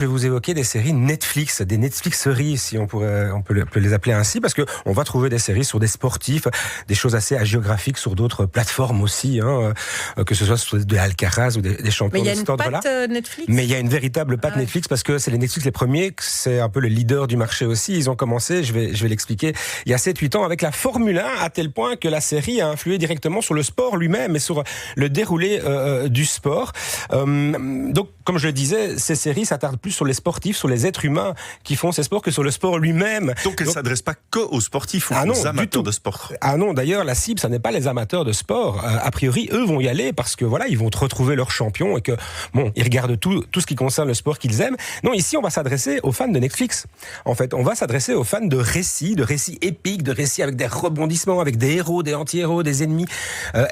Je vais vous évoquer des séries Netflix, des Netflixeries, si on peut les appeler ainsi, parce que on va trouver des séries sur des sportifs, des choses assez hagiographiques sur d'autres plateformes aussi, que ce soit sur des Alcaraz ou des champions de cet ordre-là. Mais il y a une patte Netflix. Mais il y a une véritable patte Netflix, parce que c'est les Netflix les premiers, c'est un peu le leader du marché aussi. Ils ont commencé, je vais l'expliquer, il y a 7-8 ans avec la Formule 1, à tel point que la série a influé directement sur le sport lui-même et sur le déroulé du sport. Donc, comme je le disais, ces séries s'attardent plus sur les sportifs, sur les êtres humains qui font ces sports que sur le sport lui-même. Donc elle ne s'adresse pas que aux sportifs ou aux amateurs de sport. Ah non, d'ailleurs la cible, ça n'est pas les amateurs de sport. A priori, eux vont y aller parce que voilà, ils vont retrouver leur champion et que bon, ils regardent tout ce qui concerne le sport qu'ils aiment. Non, ici on va s'adresser aux fans de Netflix. En fait, on va s'adresser aux fans de récits épiques, de récits avec des rebondissements, avec des héros, des anti-héros, des ennemis,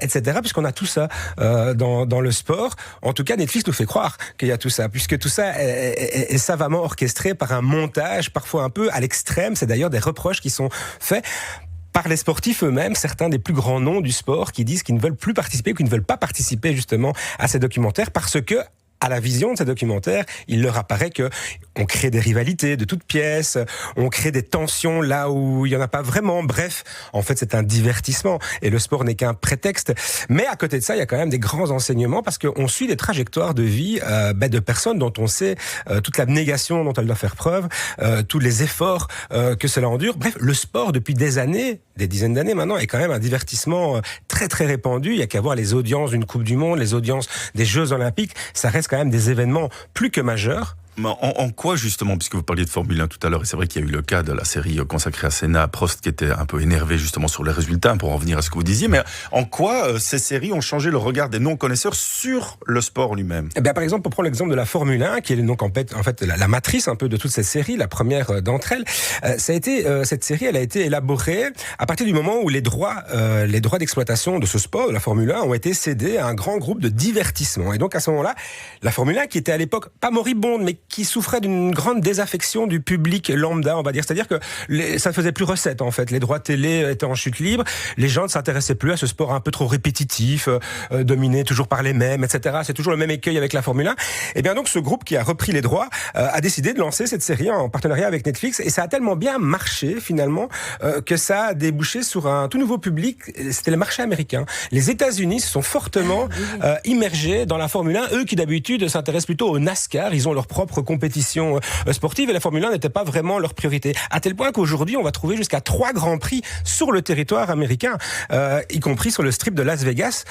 etc. Puisqu'on a tout ça dans le sport. En tout cas, Netflix nous fait croire qu'il y a tout ça, puisque tout ça est savamment orchestré par un montage parfois un peu à l'extrême. C'est d'ailleurs des reproches qui sont faits par les sportifs eux-mêmes, certains des plus grands noms du sport qui disent qu'ils ne veulent plus participer, qu'ils ne veulent pas participer justement à ces documentaires parce que à la vision de ces documentaires, il leur apparaît que on crée des rivalités de toutes pièces, on crée des tensions là où il y en a pas vraiment. Bref, en fait, c'est un divertissement et le sport n'est qu'un prétexte. Mais à côté de ça, il y a quand même des grands enseignements parce qu'on suit des trajectoires de vie de personnes dont on sait toute l'abnégation dont elles doivent faire preuve, tous les efforts que cela endure. Bref, le sport depuis des années, des dizaines d'années maintenant, est quand même un divertissement très très répandu. Il y a qu'à voir les audiences d'une Coupe du Monde, les audiences des Jeux Olympiques, ça reste quand même des événements plus que majeurs. En quoi justement, puisque vous parliez de Formule 1 tout à l'heure, et c'est vrai qu'il y a eu le cas de la série consacrée à Senna, Prost, qui était un peu énervé justement sur les résultats, pour en revenir à ce que vous disiez, mais en quoi ces séries ont changé le regard des non-connaisseurs sur le sport lui-même ? Eh bien, par exemple, pour prendre l'exemple de la Formule 1, qui est donc en fait la matrice un peu de toutes ces séries, la première d'entre elles, cette série, elle a été élaborée à partir du moment où les droits d'exploitation de ce sport, de la Formule 1, ont été cédés à un grand groupe de divertissement. Et donc à ce moment-là, la Formule 1, qui était à l'époque pas moribonde, mais qui souffrait d'une grande désaffection du public lambda, on va dire. C'est-à-dire que ça ne faisait plus recette, en fait. Les droits télé étaient en chute libre. Les gens ne s'intéressaient plus à ce sport un peu trop répétitif, dominé toujours par les mêmes, etc. C'est toujours le même écueil avec la Formule 1. Et bien donc, ce groupe qui a repris les droits a décidé de lancer cette série en partenariat avec Netflix. Et ça a tellement bien marché, finalement, que ça a débouché sur un tout nouveau public. C'était le marché américain. Les États-Unis se sont fortement immergés dans la Formule 1. Eux qui, d'habitude, s'intéressent plutôt au NASCAR. Ils ont leur propre compétition sportive et la Formule 1 n'était pas vraiment leur priorité. À tel point qu'aujourd'hui, on va trouver jusqu'à 3 grands prix sur le territoire américain, y compris sur le strip de Las Vegas,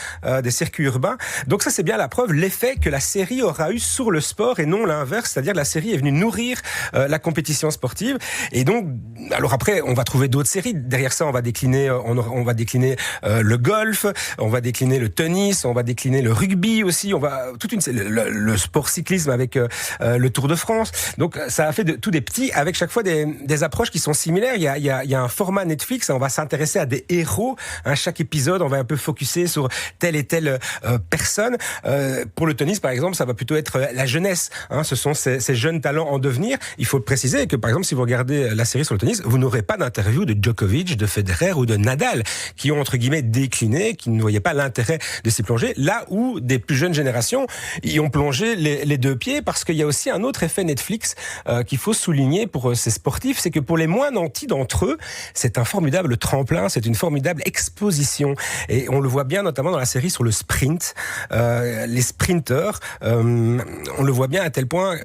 des circuits urbains. Donc ça, c'est bien la preuve, l'effet que la série aura eu sur le sport et non l'inverse, c'est-à-dire que la série est venue nourrir la compétition sportive. Et donc, alors après, on va trouver d'autres séries. Derrière ça, on va décliner le golf, on va décliner le tennis, on va décliner le rugby aussi, on va le sport cyclisme avec le Tour de France. Donc ça a fait tous des petits avec chaque fois des approches qui sont similaires. Il y a un format Netflix, on va s'intéresser à des héros. Chaque épisode, on va un peu focuser sur telle et telle personne. Pour le tennis, par exemple, ça va plutôt être la jeunesse. Ce sont ces jeunes talents en devenir. Il faut le préciser que, par exemple, si vous regardez la série sur le tennis, vous n'aurez pas d'interview de Djokovic, de Federer ou de Nadal, qui ont, entre guillemets, décliné, qui ne voyaient pas l'intérêt de s'y plonger, là où des plus jeunes générations y ont plongé les deux pieds, parce qu'il y a aussi un autre effet Netflix qu'il faut souligner pour ces sportifs, c'est que pour les moins nantis d'entre eux, c'est un formidable tremplin, c'est une formidable exposition. Et on le voit bien notamment dans la série sur le sprint. Les sprinteurs, on le voit bien à tel point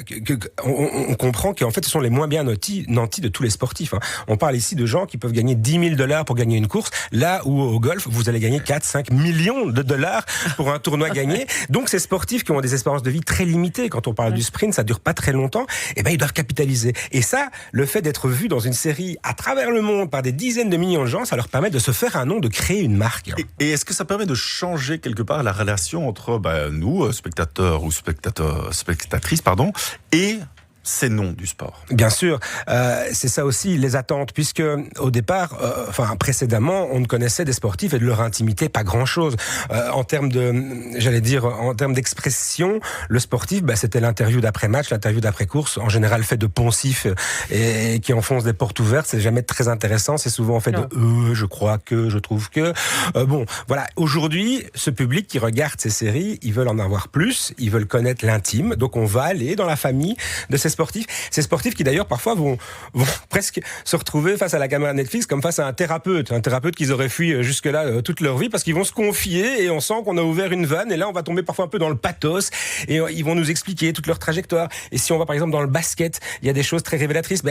qu'on comprend qu'en fait ce sont les moins bien nantis de tous les sportifs. On parle ici de gens qui peuvent gagner $10,000 pour gagner une course, là où au golf, vous allez gagner 4-5 millions de dollars pour un tournoi gagné. Donc ces sportifs qui ont des espérances de vie très limitées, quand on parle du sprint, ça dure pas très longtemps, et ben ils doivent capitaliser. Et ça, le fait d'être vu dans une série à travers le monde par des dizaines de millions de gens, ça leur permet de se faire un nom, de créer une marque. Et est-ce que ça permet de changer quelque part la relation entre nous, spectateurs ou spectatrices, et ces noms du sport? Bien sûr, c'est ça aussi les attentes, puisque au départ, précédemment, on ne connaissait des sportifs et de leur intimité pas grand-chose. En termes d'expression, le sportif, c'était l'interview d'après-match, l'interview d'après-course, en général fait de poncifs et qui enfonce des portes ouvertes. C'est jamais très intéressant. C'est souvent fait de je crois que, je trouve que. Voilà. Aujourd'hui, ce public qui regarde ces séries, ils veulent en avoir plus, ils veulent connaître l'intime. Donc, on va aller dans la famille de ces ces sportifs qui d'ailleurs parfois vont presque se retrouver face à la caméra Netflix comme face à un thérapeute qu'ils auraient fui jusque-là toute leur vie, parce qu'ils vont se confier et on sent qu'on a ouvert une vanne et là on va tomber parfois un peu dans le pathos et ils vont nous expliquer toute leur trajectoire. Et si on va par exemple dans le basket, il y a des choses très révélatrices.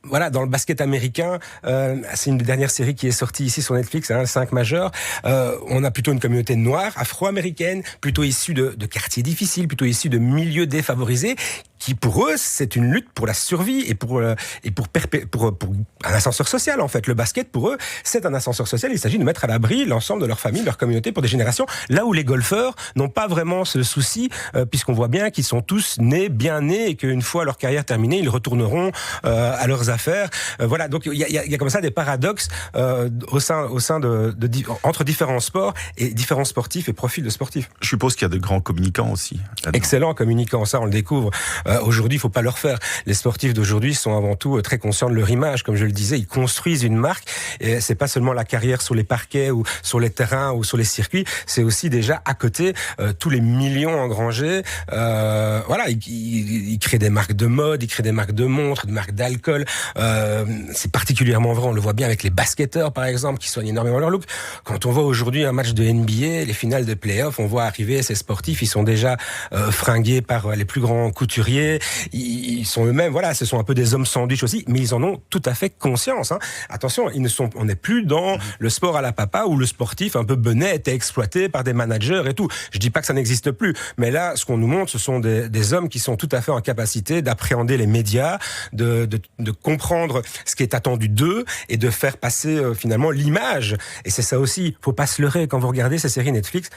Voilà, dans le basket américain, c'est une des dernières séries qui est sortie ici sur Netflix, 5 majeurs. On a plutôt une communauté noire, afro-américaine, plutôt issue de quartiers difficiles, plutôt issue de milieux défavorisés, qui pour eux c'est une lutte pour la survie et pour un ascenseur social en fait. Le basket pour eux c'est un ascenseur social. Il s'agit de mettre à l'abri l'ensemble de leur famille, de leur communauté pour des générations. Là où les golfeurs n'ont pas vraiment ce souci, puisqu'on voit bien qu'ils sont tous bien nés et qu'une fois leur carrière terminée, ils retourneront à leurs affaires. Voilà, donc il y a comme ça des paradoxes entre différents sports et différents sportifs et profils de sportifs. Je suppose qu'il y a de grands communicants aussi. Excellents communicants, ça on le découvre. Aujourd'hui, il faut pas leur faire. Les sportifs d'aujourd'hui sont avant tout très conscients de leur image. Comme je le disais, ils construisent une marque. Et c'est pas seulement la carrière sur les parquets ou sur les terrains ou sur les circuits. C'est aussi déjà à côté tous les millions engrangés. Voilà, ils créent des marques de mode, ils créent des marques de montres, des marques d'alcool. C'est particulièrement vrai. On le voit bien avec les basketteurs, par exemple, qui soignent énormément leur look. Quand on voit aujourd'hui un match de NBA, les finales de play-off, on voit arriver ces sportifs. Ils sont déjà fringués par les plus grands couturiers. Ils sont eux-mêmes, voilà, ce sont un peu des hommes sandwich aussi, mais ils en ont tout à fait conscience. Attention, on n'est plus dans le sport à la papa où le sportif un peu benet était exploité par des managers et tout. Je dis pas que ça n'existe plus, mais là, ce qu'on nous montre, ce sont des hommes qui sont tout à fait en capacité d'appréhender les médias, de comprendre ce qui est attendu d'eux et de faire passer finalement l'image. Et c'est ça aussi, faut pas se leurrer quand vous regardez ces séries Netflix.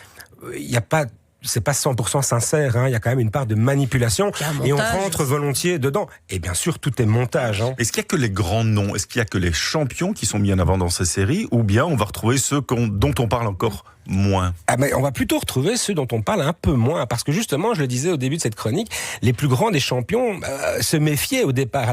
C'est pas 100% sincère, il y a quand même une part de manipulation et on rentre volontiers dedans. Et bien sûr, tout est montage. Est-ce qu'il y a que les grands noms, est-ce qu'il y a que les champions qui sont mis en avant dans ces séries, ou bien on va retrouver ceux dont on parle encore moins? On va plutôt retrouver ceux dont on parle un peu moins, parce que justement, je le disais au début de cette chronique, les plus grands des champions se méfiaient au départ.